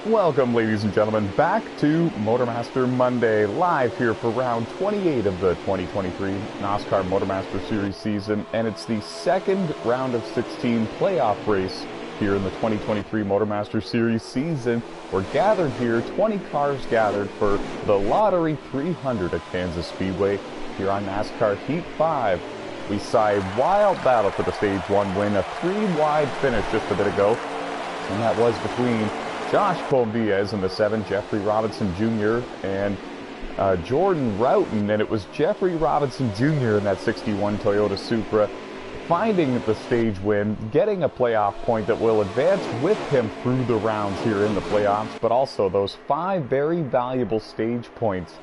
Welcome, ladies and gentlemen, back to MotorMaster Monday, live here for round 28 of the 2023 NASCAR MotorMaster Series season, and it's the second round of 16 playoff race here in the 2023 MotorMaster Series season. We're gathered here, 20 cars gathered for the Lottery 300 at Kansas Speedway here on NASCAR Heat 5. We saw a wild battle for the Stage 1 win, a 3-wide finish just a bit ago, and that was between Josh Colm-Diaz in the 7, Jeffrey Robinson Jr., and Jordan Roughton, and it was Jeffrey Robinson Jr. in that 61 Toyota Supra finding the stage win, getting a playoff point that will advance with him through the rounds here in the playoffs, but also those 5 very valuable stage points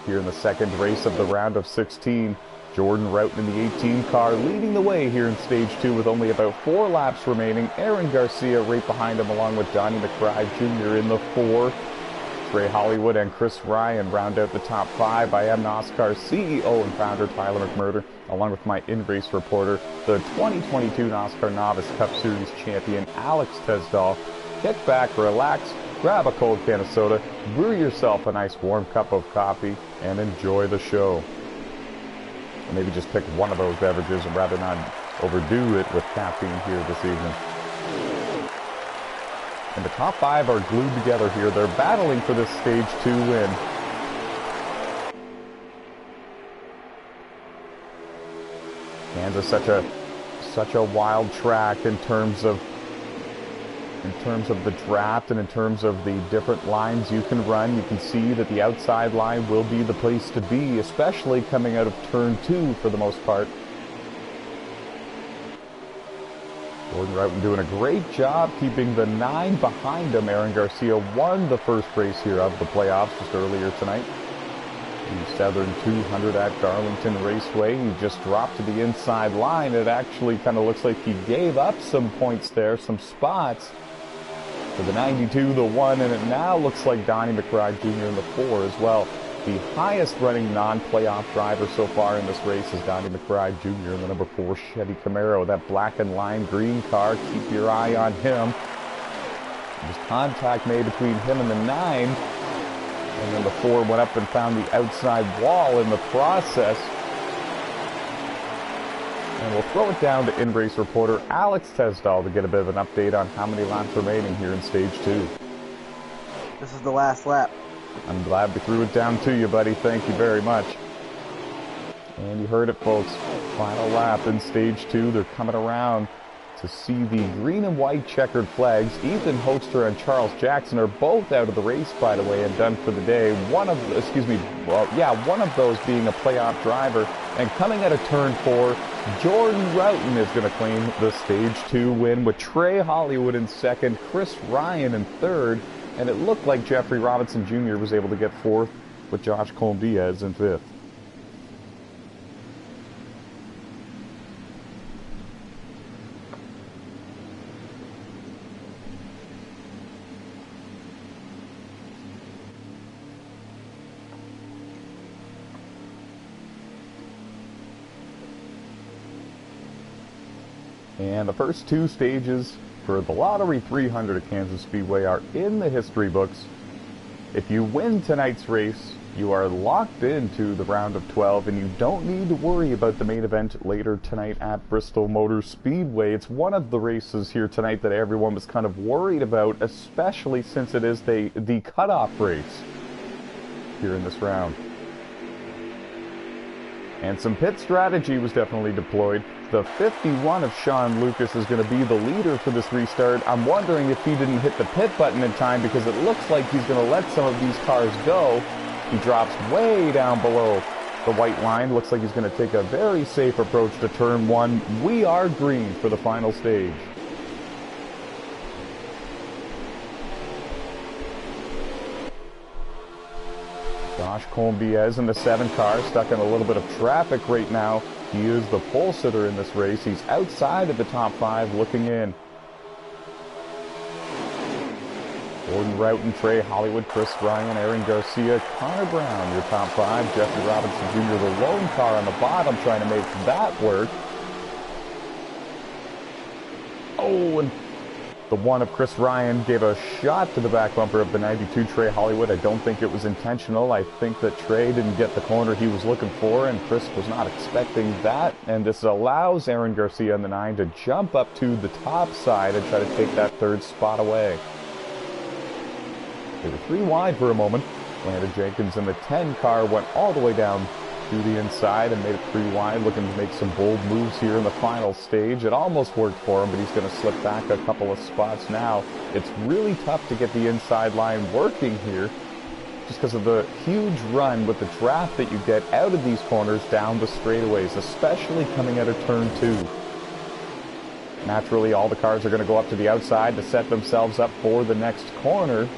here in the second race of the round of 16. Jordan Roughton in the 18 car leading the way here in Stage 2 with only about 4 laps remaining. Aaron Garcia right behind him along with Donnie McBride Jr. in the 4. Trey Hollywood and Chris Ryan round out the top 5. I am NOSSCAR CEO and founder Tyler McMurder, along with my in-race reporter, the 2022 NOSSCAR Novice Cup Series champion Alex Tesdall. Kick back, relax, grab a cold can of soda, brew yourself a nice warm cup of coffee, and enjoy the show. Or maybe just pick one of those beverages and rather not overdo it with caffeine here this evening. And the top 5 are glued together here. They're battling for this Stage 2 win. Kansas, such a wild track in terms of the draft and in terms of the different lines you can run. You can see that the outside line will be the place to be, especially coming out of turn 2 for the most part. Jordan Roughton doing a great job keeping the 9 behind him. Aaron Garcia won the first race here of the playoffs just earlier tonight. The Southern 200 at Darlington Raceway. He just dropped to the inside line. It actually kind of looks like he gave up some points there, some spots. For the 92, the 1, and it now looks like Donnie McBride Jr. in the 4 as well. The highest running non-playoff driver so far in this race is Donnie McBride Jr. in the number 4 Chevy Camaro. That black and lime green car, keep your eye on him. There's contact made between him and the 9. And then the 4 went up and found the outside wall in the process. And we'll throw it down to in-race reporter Alex Tesdall to get a bit of an update on how many laps remaining here in Stage 2. This is the last lap. I'm glad we threw it down to you, buddy. Thank you very much. And you heard it, folks. Final lap in Stage 2. They're coming around to see the green and white checkered flags. Ethan Hoekstra and Charles Jackson are both out of the race, by the way, and done for the day. One of those being a playoff driver. And coming out of turn 4, Jordan Roughton is going to claim the Stage 2 win with Trey Hollywood in second, Chris Ryan in third, and it looked like Jeffrey Robinson Jr. was able to get fourth with Josh Colm-Diaz in fifth. And the first 2 stages for the Lottery 300 at Kansas Speedway are in the history books. If you win tonight's race, you are locked into the round of 12, and you don't need to worry about the main event later tonight at Bristol Motor Speedway. It's one of the races here tonight that everyone was kind of worried about, especially since it is the cutoff race here in this round. And some pit strategy was definitely deployed. The 51 of Sean Lucas is going to be the leader for this restart. I'm wondering if he didn't hit the pit button in time, because it looks like he's going to let some of these cars go. He drops way down below the white line. Looks like he's going to take a very safe approach to turn 1. We are green for the final stage. Josh Colm-Diaz in the 7 car, stuck in a little bit of traffic right now. He is the pole sitter in this race. He's outside of the top 5 looking in. Jordan Roughton, Trey Hollywood, Chris Ryan, Aaron Garcia, Connor Brown, your top 5. Jeffrey Robinson Jr., the lone car on the bottom, trying to make that work. Oh, and The one of Chris Ryan gave a shot to the back bumper of the 92 Trey Hollywood. I don't think it was intentional. I think that Trey didn't get the corner he was looking for, and Chris was not expecting that. And this allows Aaron Garcia in the 9 to jump up to the top side and try to take that third spot away. They were 3 wide for a moment. Landon Jenkins in the 10 car went all the way down to the inside and made it 3 wide, looking to make some bold moves here in the final stage. It almost worked for him, but he's going to slip back a couple of spots now. It's really tough to get the inside line working here just because of the huge run with the draft that you get out of these corners down the straightaways, especially coming out of turn 2. Naturally, all the cars are going to go up to the outside to set themselves up for the next corner.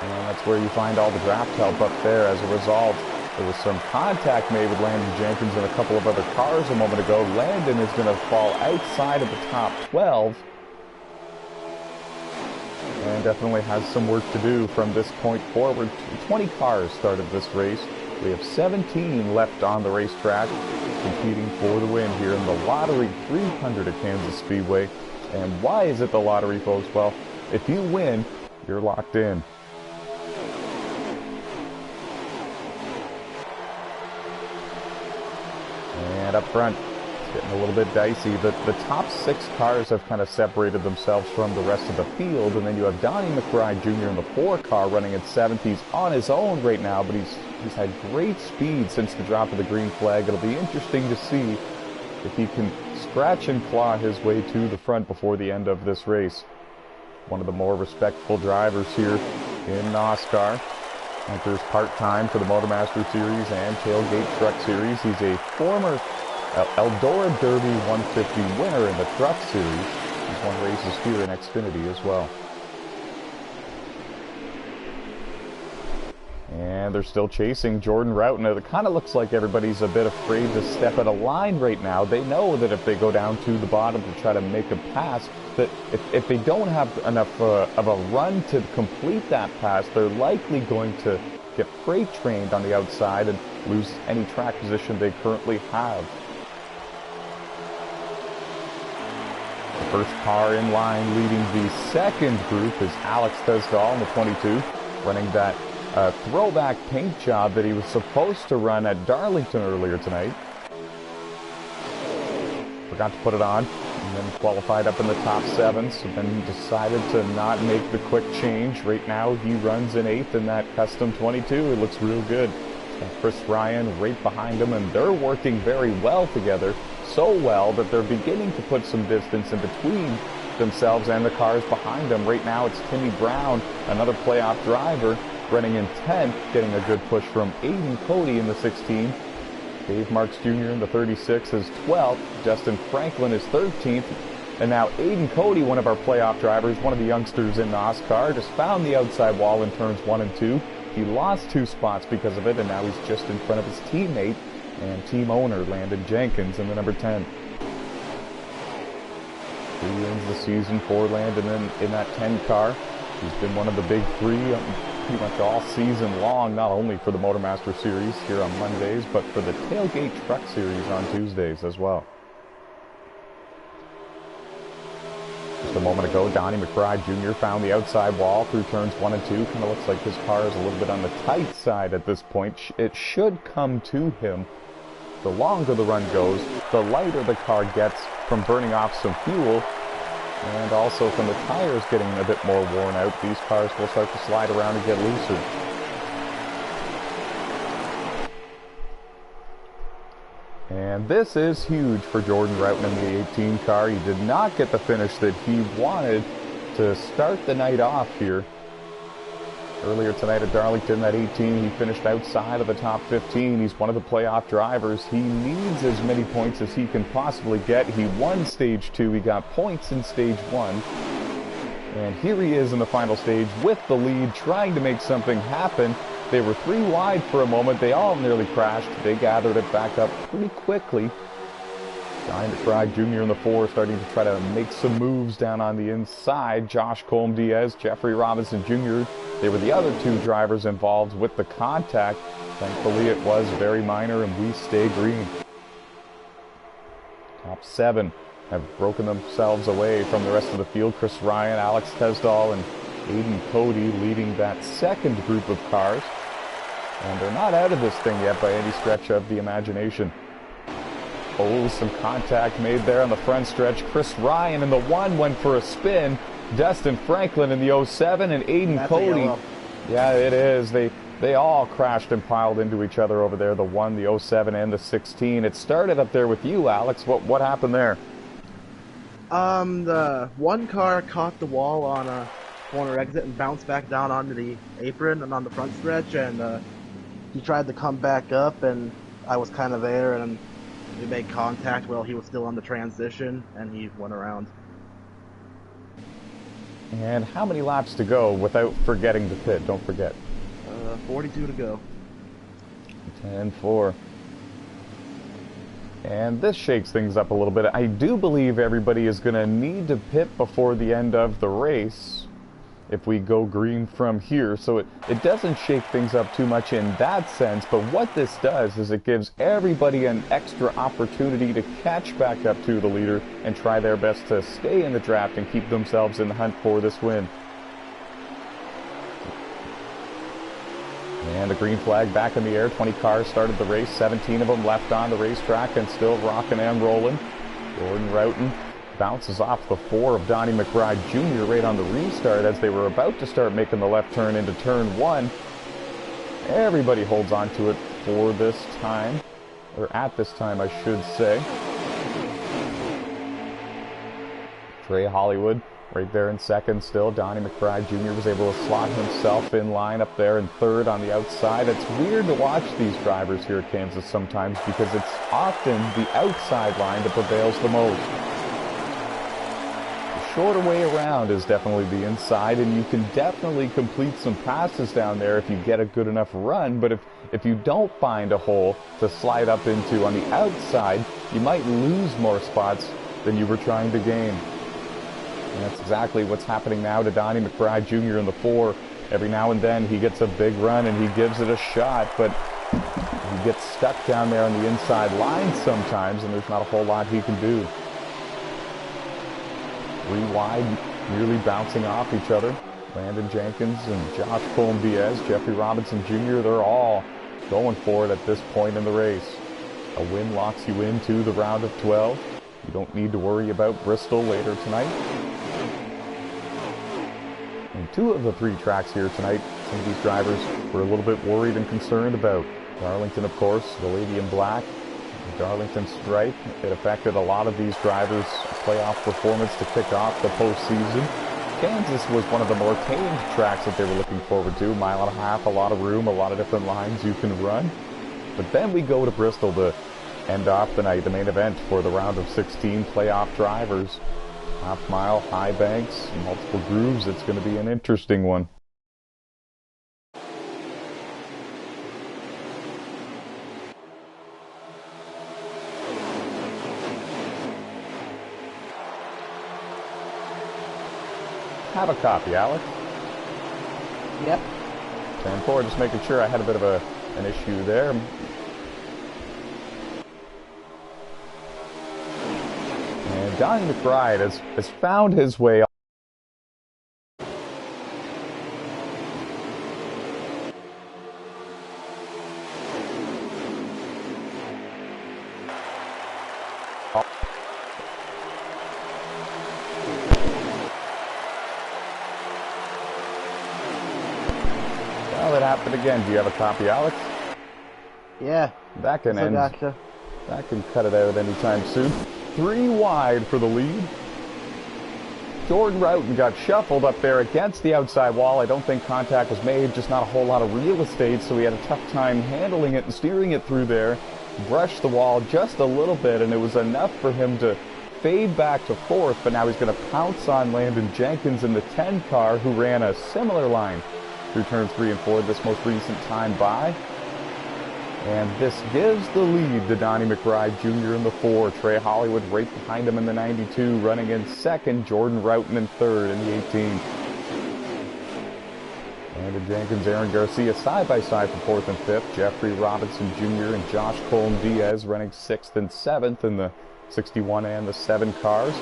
And that's where you find all the draft help up there. As a result, there was some contact made with Landon Jenkins and a couple of other cars a moment ago. Landon is going to fall outside of the top 12. And definitely has some work to do from this point forward. 20 cars started this race. We have 17 left on the racetrack competing for the win here in the Lottery 300 at Kansas Speedway. And why is it the lottery, folks? Well, if you win, you're locked in. And up front, it's getting a little bit dicey. The top 6 cars have kind of separated themselves from the rest of the field, and then you have Donnie McBride Jr. in the 4 car running at 7th. He's on his own right now, but he's had great speed since the drop of the green flag. It'll be interesting to see if he can scratch and claw his way to the front before the end of this race. One of the more respectful drivers here in NASCAR. Enters part-time for the MotorMaster Series and Tailgate Truck Series. He's a former Eldora Derby 150 winner in the Truck Series. He's won races here in Xfinity as well. And they're still chasing Jordan Routten. It kind of looks like everybody's a bit afraid to step at a line right now. They know that if they go down to the bottom to try to make a pass, that if they don't have enough of a run to complete that pass, they're likely going to get freight trained on the outside and lose any track position they currently have. The first car in line leading the second group is Alex Tesdall in the 22, running that throwback paint job that he was supposed to run at Darlington earlier tonight. Forgot to put it on, and then qualified up in the top 7, so then decided to not make the quick change. Right now he runs in 8th in that custom 22. It looks real good. Chris Ryan right behind him, and they're working very well together, so well that they're beginning to put some distance in between themselves and the cars behind them. Right now it's Timmy Brown, another playoff driver, running in 10th, getting a good push from Aiden Cody in the 16. Dave Marks Jr. in the 36 is 12th. Justin Franklin is 13th. And now Aiden Cody, one of our playoff drivers, one of the youngsters in NASCAR, just found the outside wall in turns 1 and 2. He lost 2 spots because of it, and now he's just in front of his teammate and team owner, Landon Jenkins, in the number 10. He wins the season for Landon in that 10 car. He's been one of the big 3 pretty much all season long, not only for the MotorMaster Series here on Mondays, but for the Tailgate Truck Series on Tuesdays as well. Just a moment ago, Donnie McBride Jr. found the outside wall through turns 1 and 2. Kind of looks like his car is a little bit on the tight side at this point. It should come to him. The longer the run goes, the lighter the car gets from burning off some fuel, and also from the tires getting a bit more worn out. These cars will start to slide around and get looser. And this is huge for Jordan Routten in the 18 car. He did not get the finish that he wanted to start the night off here. Earlier tonight at Darlington, that 18, he finished outside of the top 15. He's one of the playoff drivers. He needs as many points as he can possibly get. He won Stage 2. He got points in Stage 1. And here he is in the final stage with the lead, trying to make something happen. They were 3 wide for a moment. They all nearly crashed. They gathered it back up pretty quickly. Donnie McBride Jr. in the 4, starting to try to make some moves down on the inside. Josh Colm-Diaz, Jeffrey Robinson Jr., they were the other 2 drivers involved with the contact. Thankfully, it was very minor, and we stay green. Top 7 have broken themselves away from the rest of the field. Chris Ryan, Alex Tesdall, and Aiden Cody leading that second group of cars. And they're not out of this thing yet by any stretch of the imagination. Oh, some contact made there on the front stretch. Chris Ryan in the 1 went for a spin. Dustin Franklin in the 07 and Aiden Cody. Yeah, it is. They all crashed and piled into each other over there. The 1, the 07, and the 16. It started up there with you, Alex. What happened there? The one car caught the wall on a corner exit and bounced back down onto the apron and on the front stretch, and he tried to come back up, and I was kind of there, and we made contact while he was still on the transition, and he went around. And how many laps to go without forgetting to pit? Don't forget. 42 to go. 10-4. And this shakes things up a little bit. I do believe everybody is going to need to pit before the end of the race if we go green from here. So it doesn't shake things up too much in that sense, but what this does is it gives everybody an extra opportunity to catch back up to the leader and try their best to stay in the draft and keep themselves in the hunt for this win. And the green flag back in the air. 20 cars started the race, 17 of them left on the racetrack and still rocking and rolling. Jordan Roughton bounces off the 4 of Donnie McBride Jr. right on the restart as they were about to start making the left turn into turn 1. Everybody holds on to it for this time, or at this time I should say. Trey Hollywood right there in second still. Donnie McBride Jr. was able to slot himself in line up there in third on the outside. It's weird to watch these drivers here at Kansas sometimes because it's often the outside line that prevails the most. The shorter way around is definitely the inside, and you can definitely complete some passes down there if you get a good enough run, but if you don't find a hole to slide up into on the outside, you might lose more spots than you were trying to gain. And that's exactly what's happening now to Donnie McBride Jr. in the 4. Every now and then he gets a big run and he gives it a shot, but he gets stuck down there on the inside line sometimes, and there's not a whole lot he can do. 3 wide, nearly bouncing off each other. Landon Jenkins and Josh Colm-Diaz, Jeffrey Robinson Jr., they're all going for it at this point in the race. A win locks you into the round of 12. You don't need to worry about Bristol later tonight. And 2 of the 3 tracks here tonight, some of these drivers were a little bit worried and concerned about. Darlington, of course, the Lady in Black, the Darlington Stripe. It affected a lot of these drivers' playoff performance to kick off the postseason. Kansas was one of the more tamed tracks that they were looking forward to. 1.5 miles, a lot of room, a lot of different lines you can run. But then we go to Bristol to end off the night, the main event for the round of 16 playoff drivers. Half mile, high banks, multiple grooves. It's going to be an interesting one. Have a copy, Alex. Yep. 10-4, just making sure. I had a bit of an issue there. And Donnie McBride has found his way. Well, it happened again. Do you have a copy, Alex? Yeah. That can end. Gotcha. That can cut it out anytime soon. 3 wide for the lead. Jordan Roughton got shuffled up there against the outside wall. I don't think contact was made, just not a whole lot of real estate, so he had a tough time handling it and steering it through there. Brushed the wall just a little bit, and it was enough for him to fade back to 4th, but now he's going to pounce on Landon Jenkins in the 10 car, who ran a similar line through turns 3 and 4 this most recent time by. And this gives the lead to Donnie McBride Jr. in the 4. Trey Hollywood right behind him in the 92, running in 2nd. Jordan Roughton in 3rd in the 18. Landon Jenkins, Aaron Garcia side-by-side for 4th and 5th. Jeffrey Robinson Jr. and Josh Colm-Diaz running 6th and 7th in the 61 and the 7 cars.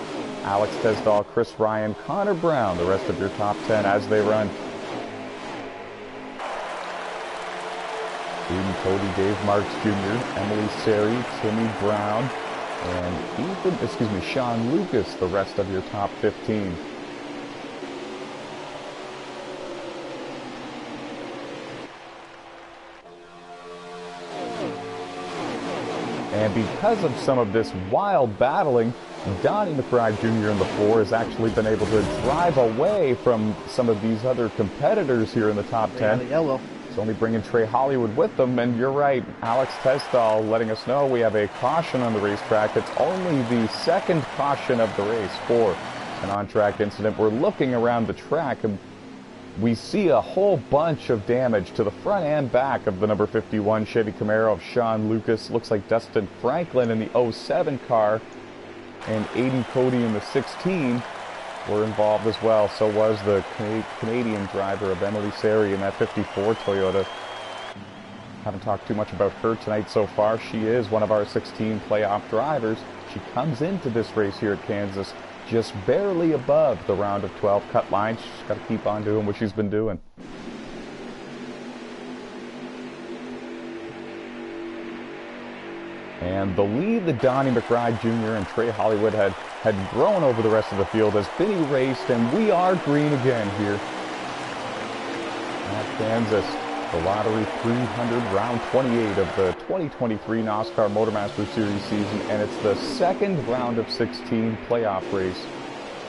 Alex Tesdahl, Chris Ryan, Connor Brown, the rest of your top 10 as they run. Aiden Cody, Dave Marks Jr., Emily Seri, Timmy Brown, and Sean Lucas, the rest of your top 15. And because of some of this wild battling, Donnie McBride Jr. in the 4 has actually been able to drive away from some of these other competitors here in the top 10. Yeah, the yellow. It's only bringing Trey Hollywood with them, and you're right, Alex Tesdahl letting us know we have a caution on the racetrack. It's only the second caution of the race for an on-track incident. We're looking around the track, and we see a whole bunch of damage to the front and back of the number 51 Chevy Camaro of Sean Lucas. Looks like Dustin Franklin in the 07 car and Aiden Cody in the 16 were involved as well. So was the Canadian driver of Emily Seri in that 54 Toyota. Haven't talked too much about her tonight so far. She is one of our 16 playoff drivers. She comes into this race here at Kansas just barely above the round of 12 cut line. She's got to keep on doing what she's been doing. And the lead that Donnie McBride Jr. and Trey Hollywood had grown over the rest of the field has been erased, and we are green again here at Kansas. The Lottery 300, round 28 of the 2023 NASCAR MotorMaster Series season, and it's the second round of 16 playoff race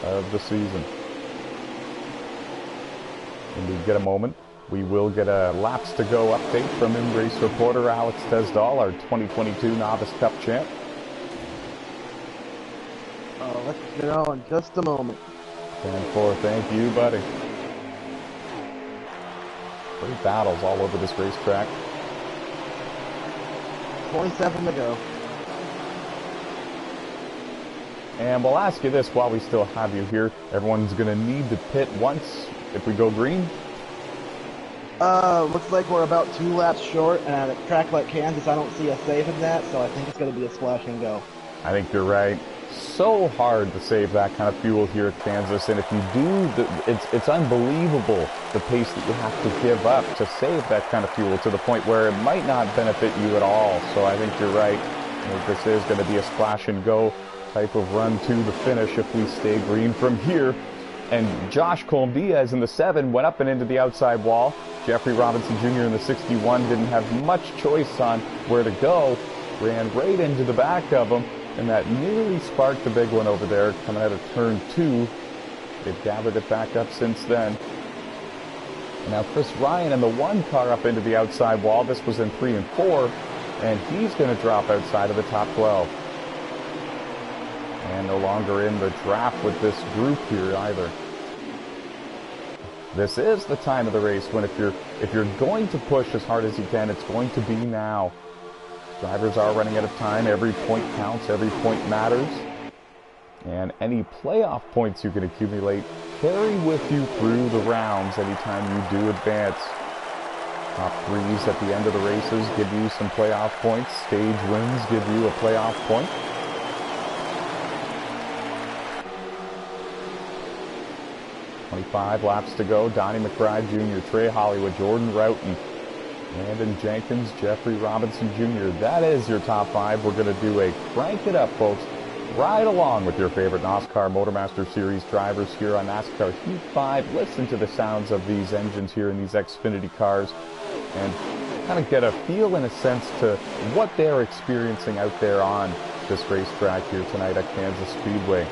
of the season. When we get a moment, we will get a laps to go update from in-race reporter Alex Tesdahl, our 2022 Novice Cup champ. Let's go in just a moment. 10-4, thank you, buddy. Great battles all over this racetrack. 27 to go. And we'll ask you this while we still have you here. Everyone's going to need to pit once if we go green. Looks like we're about 2 laps short, and at a track like Kansas, I don't see us saving that, so I think it's going to be a splash and go. I think you're right. So hard to save that kind of fuel here at Kansas, and if you do, it's unbelievable the pace that you have to give up to save that kind of fuel to the point where it might not benefit you at all. So I think you're right. This is going to be a splash and go type of run to the finish if we stay green from here. And Josh Colm-Diaz in the 7 went up and into the outside wall. Jeffrey Robinson Jr. in the 61 didn't have much choice on where to go. Ran right into the back of him, and that nearly sparked the big one over there coming out of turn 2. They've gathered it back up since then. And now Chris Ryan in the 1 car up into the outside wall. This was in 3 and 4, and he's going to drop outside of the top 12. And no longer in the draft with this group here either. This is the time of the race when if you're going to push as hard as you can, it's going to be now. Drivers are running out of time. Every point counts. Every point matters. And any playoff points you can accumulate carry with you through the rounds anytime you do advance. Top 3s at the end of the races give you some playoff points. Stage wins give you a playoff point. Five laps to go. Donnie McBride Jr., Trey Hollywood, Jordan Roughton, Landon Jenkins, Jeffrey Robinson Jr. That is your top 5. We're going to do a crank it up, folks. Ride along with your favorite NASCAR MotorMaster Series drivers here on NASCAR Heat 5. Listen to the sounds of these engines here in these Xfinity cars and kind of get a feel and a sense to what they're experiencing out there on this racetrack here tonight at Kansas Speedway.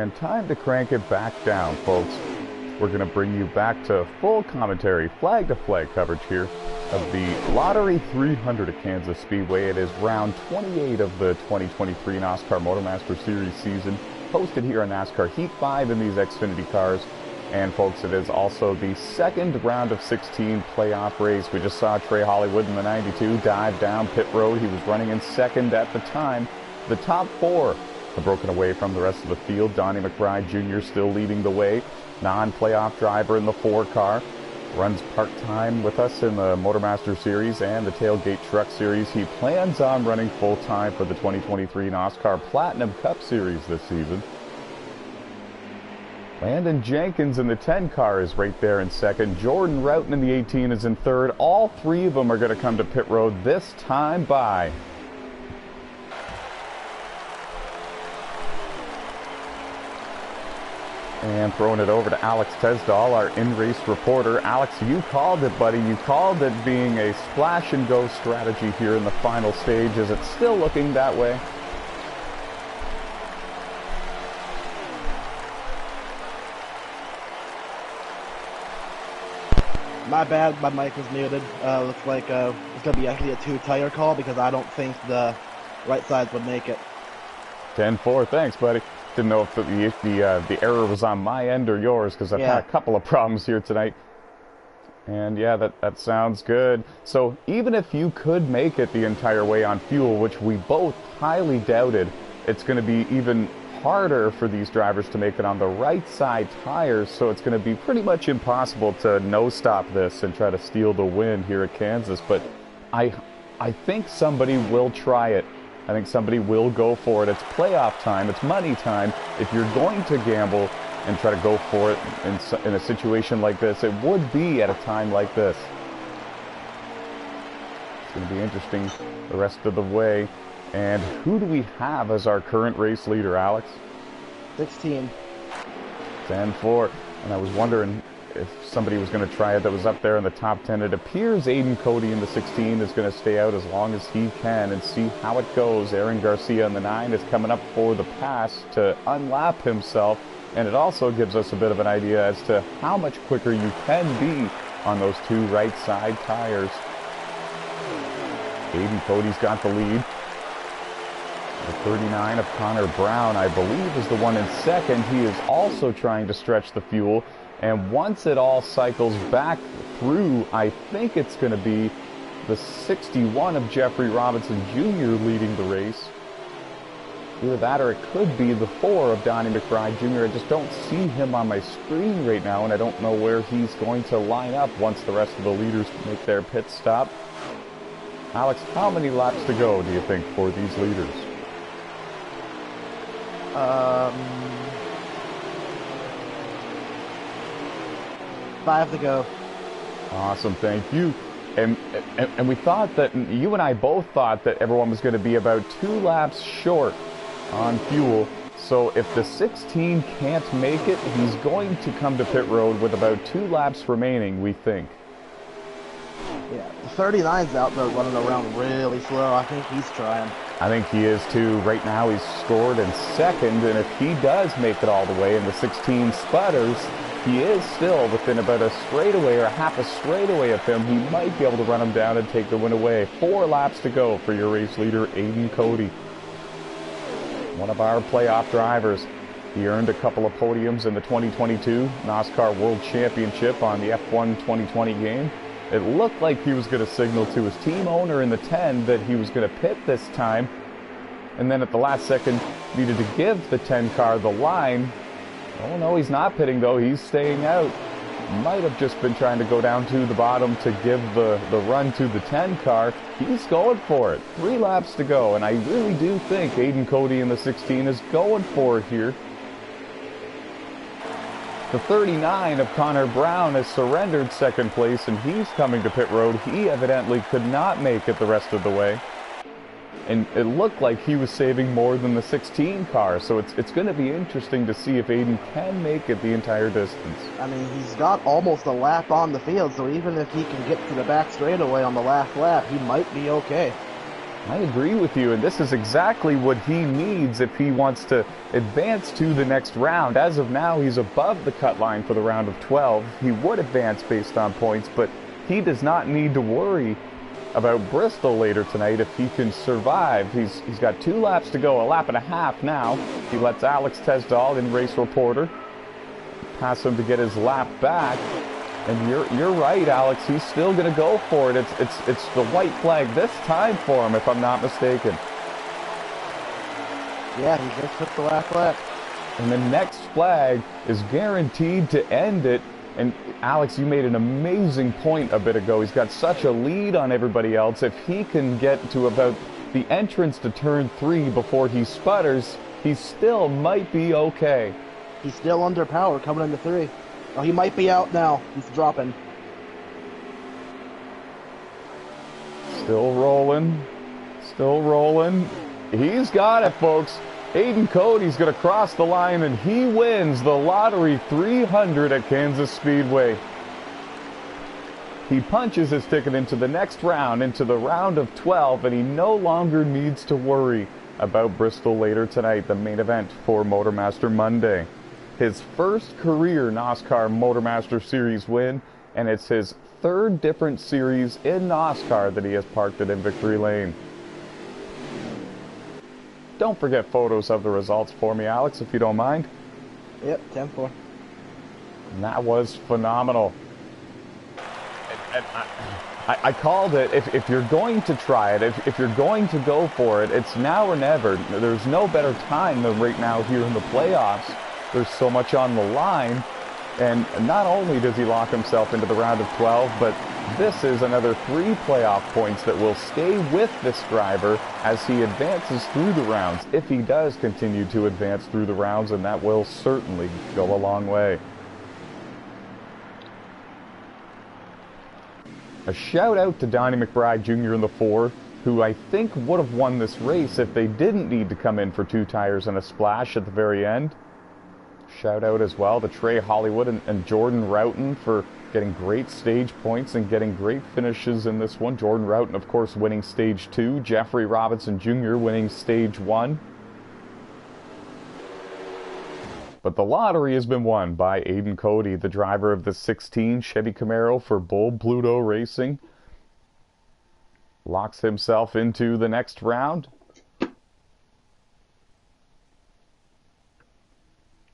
And time to crank it back down, folks. We're going to bring you back to full commentary, flag-to-flag coverage here of the Lottery 300 at Kansas Speedway. It is round 28 of the 2023 NASCAR MotorMaster Series season, hosted here on NASCAR Heat 5 in these Xfinity cars. And folks, it is also the second round of 16 playoff race. We just saw Trey Hollywood in the 92 dive down pit road. He was running in second at the time. The top four have broken away from the rest of the field. Donnie McBride Jr. still leading the way. Non-playoff driver in the 4 car. Runs part-time with us in the MotorMaster Series and the Tailgate Truck Series. He plans on running full-time for the 2023 NASCAR Platinum Cup Series this season. Landon Jenkins in the 10 car is right there in second. Jordan Roughton in the 18 is in third. All three of them are going to come to pit road this time by. And throwing it over to Alex Tesdahl, our in-race reporter. Alex, you called it, buddy. You called it being a splash-and-go strategy here in the final stage. Is it still looking that way? My bad, my mic was muted. Looks like it's going to be actually a 2-tire call because I don't think the right sides would make it. 10-4, thanks, buddy. Didn't know if the error was on my end or yours, because I've had a couple of problems here tonight. And yeah, that sounds good. So even if you could make it the entire way on fuel, which we both highly doubted, it's going to be even harder for these drivers to make it on the right side tires, so it's going to be pretty much impossible to no-stop this and try to steal the win here at Kansas. But I think somebody will try it. I think somebody will go for it. It's playoff time. It's money time. If you're going to gamble and try to go for it in a situation like this, it would be at a time like this. It's going to be interesting the rest of the way. And who do we have as our current race leader, Alex? 16. 10-4. And I was wondering if somebody was going to try it that was up there in the top 10. It appears Aiden Cody in the 16 is going to stay out as long as he can and see how it goes. Aaron Garcia in the 9 is coming up for the pass to unlap himself. And it also gives us a bit of an idea as to how much quicker you can be on those 2 right side tires. Aiden Cody's got the lead. The 39 of Connor Brown, I believe, is the one in second. He is also trying to stretch the fuel. And once it all cycles back through, I think it's going to be the 61 of Jeffrey Robinson Jr. leading the race. Either that or it could be the 4 of Donnie McBride Jr. I just don't see him on my screen right now, and I don't know where he's going to line up once the rest of the leaders make their pit stop. Alex, how many laps to go, do you think, for these leaders? 5 to go. Awesome, thank you. And we thought that, you and I both thought that everyone was going to be about 2 laps short on fuel. So if the 16 can't make it, he's going to come to pit road with about 2 laps remaining, we think. Yeah, the 39's out there running around really slow. I think he's trying. I think he is too. Right now he's scored in second, and if he does make it all the way and the 16 sputters, he is still within about a straightaway or a half a straightaway of him. He might be able to run him down and take the win away. 4 laps to go for your race leader, Aiden Cody. One of our playoff drivers. He earned a couple of podiums in the 2022 NASCAR World Championship on the F1 2020 game. It looked like he was going to signal to his team owner in the 10 that he was going to pit this time. And then at the last second, needed to give the 10 car the line. Oh no, he's not pitting though. He's staying out. Might have just been trying to go down to the bottom to give the run to the 10 car. He's going for it. 3 laps to go. And I really do think Aiden Cody in the 16 is going for it here. The 39 of Connor Brown has surrendered second place, and he's coming to pit road. He evidently could not make it the rest of the way. And it looked like he was saving more than the 16 car, so it's going to be interesting to see if Aiden can make it the entire distance. I mean, he's got almost a lap on the field, so even if he can get to the back straightaway on the last lap, he might be okay. I agree with you, and this is exactly what he needs if he wants to advance to the next round. As of now, he's above the cut line for the round of 12. He would advance based on points, but he does not need to worry about Bristol later tonight if he can survive. He's got 2 laps to go, a lap and a half now. He lets Alex Tesdall in race reporter pass him to get his lap back. And you're right, Alex. He's still going to go for it. It's the white flag this time for him, if I'm not mistaken. Yeah, he just took the last lap. And the next flag is guaranteed to end it. And Alex, you made an amazing point a bit ago. He's got such a lead on everybody else. If he can get to about the entrance to turn 3 before he sputters, he still might be okay. He's still under power coming into 3. Oh, he might be out now. He's dropping. Still rolling. Still rolling. He's got it, folks. Aiden Cody's going to cross the line, and he wins the Lottery 300 at Kansas Speedway. He punches his ticket into the next round, into the round of 12, and he no longer needs to worry about Bristol later tonight, the main event for MotorMaster Monday. His first career NASCAR MotorMaster Series win, and it's his 3rd different series in NASCAR that he has parked it in victory lane. Don't forget photos of the results for me, Alex, if you don't mind. Yep, 10-4. And that was phenomenal. And I called it, if you're going to try it, if you're going to go for it, it's now or never. There's no better time than right now here in the playoffs. There's so much on the line, and not only does he lock himself into the round of 12, but this is another 3 playoff points that will stay with this driver as he advances through the rounds, if he does continue to advance through the rounds, and that will certainly go a long way. A shout out to Donnie McBride Jr. in the 4, who I think would have won this race if they didn't need to come in for 2 tires and a splash at the very end. Shout out as well to Trey Hollywood and Jordan Roughton for getting great stage points and getting great finishes in this one. Jordan Roughton, of course, winning stage 2. Jeffrey Robinson Jr. winning stage 1. But the lottery has been won by Aiden Cody, the driver of the 16 Chevy Camaro for Bold Pluto Racing. Locks himself into the next round.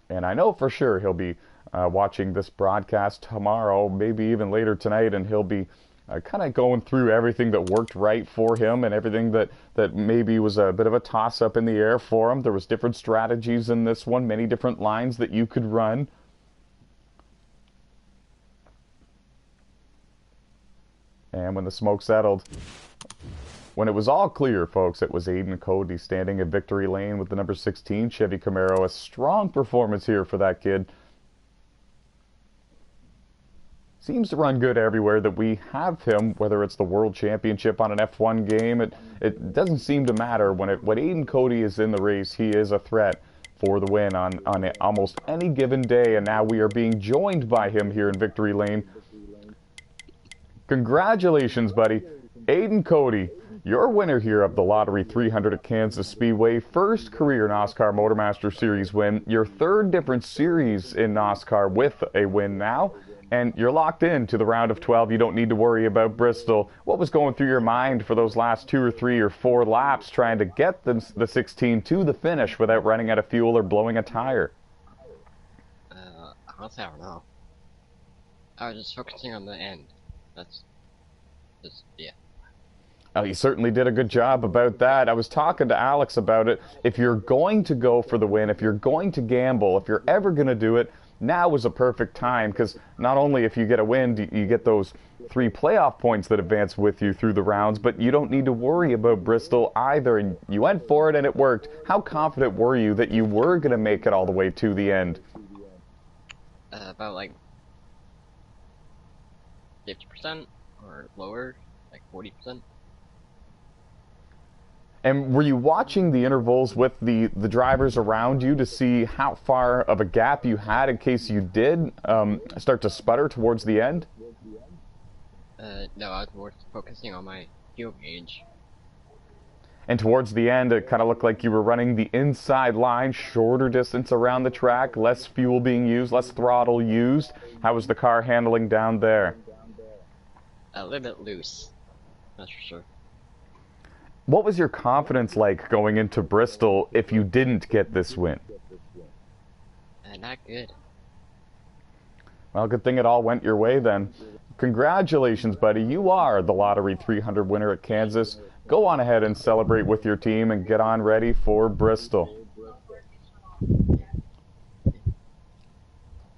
And I know for sure he'll be watching this broadcast tomorrow, maybe even later tonight, and he'll be kind of going through everything that worked right for him and everything that maybe was a bit of a toss-up in the air for him. There was different strategies in this one, many different lines that you could run. And when the smoke settled, when it was all clear, folks, it was Aiden Cody standing in victory lane with the number 16 Chevy Camaro. A strong performance here for that kid. Seems to run good everywhere that we have him, whether it's the World Championship on an F1 game. It doesn't seem to matter. When Aiden Cody is in the race, he is a threat for the win on almost any given day. And now we are being joined by him here in victory lane. Congratulations, buddy. Aiden Cody, your winner here of the Lottery 300 at Kansas Speedway. First career NASCAR MotorMaster Series win. Your 3rd different series in NASCAR with a win now. And you're locked in to the round of 12. You don't need to worry about Bristol. What was going through your mind for those last 2 or 3 or 4 laps trying to get the 16 to the finish without running out of fuel or blowing a tire? Honestly, I don't know. I was just focusing on the end. That's just, yeah. Oh, you certainly did a good job about that. I was talking to Alex about it. If you're going to go for the win, if you're going to gamble, if you're ever going to do it, now is a perfect time, because not only if you get a win, do you get those 3 playoff points that advance with you through the rounds, but you don't need to worry about Bristol either, and you went for it and it worked. How confident were you that you were going to make it all the way to the end? About like 50% or lower, like 40%. And were you watching the intervals with the drivers around you to see how far of a gap you had in case you did start to sputter towards the end? No, I was more focusing on my fuel gauge. And towards the end, it kind of looked like you were running the inside line, shorter distance around the track, less fuel being used, less throttle used. How was the car handling down there? A little bit loose, that's for sure. What was your confidence like going into Bristol if you didn't get this win? Not good. Well, good thing it all went your way then. Congratulations, buddy. You are the Lottery 300 winner at Kansas. Go on ahead and celebrate with your team and get on ready for Bristol.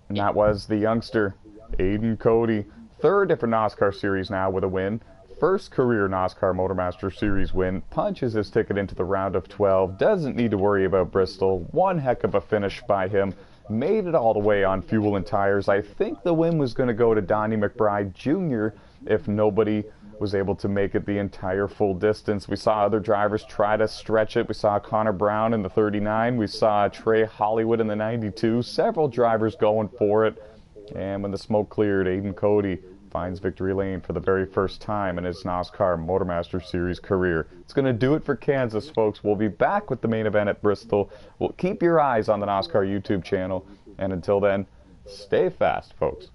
And that was the youngster, Aiden Cody. Third different NASCAR Series now with a win. First career NASCAR MotorMaster Series win. Punches his ticket into the round of 12. Doesn't need to worry about Bristol. One heck of a finish by him. Made it all the way on fuel and tires. I think the win was going to go to Donnie McBride Jr. if nobody was able to make it the entire full distance. We saw other drivers try to stretch it. We saw Connor Brown in the 39. We saw Trey Hollywood in the 92. Several drivers going for it. And when the smoke cleared, Aiden Cody finds victory lane for the very first time in his NASCAR MotorMaster Series career. It's going to do it for Kansas, folks. We'll be back with the main event at Bristol. We'll keep your eyes on the NASCAR YouTube channel. And until then, stay fast, folks.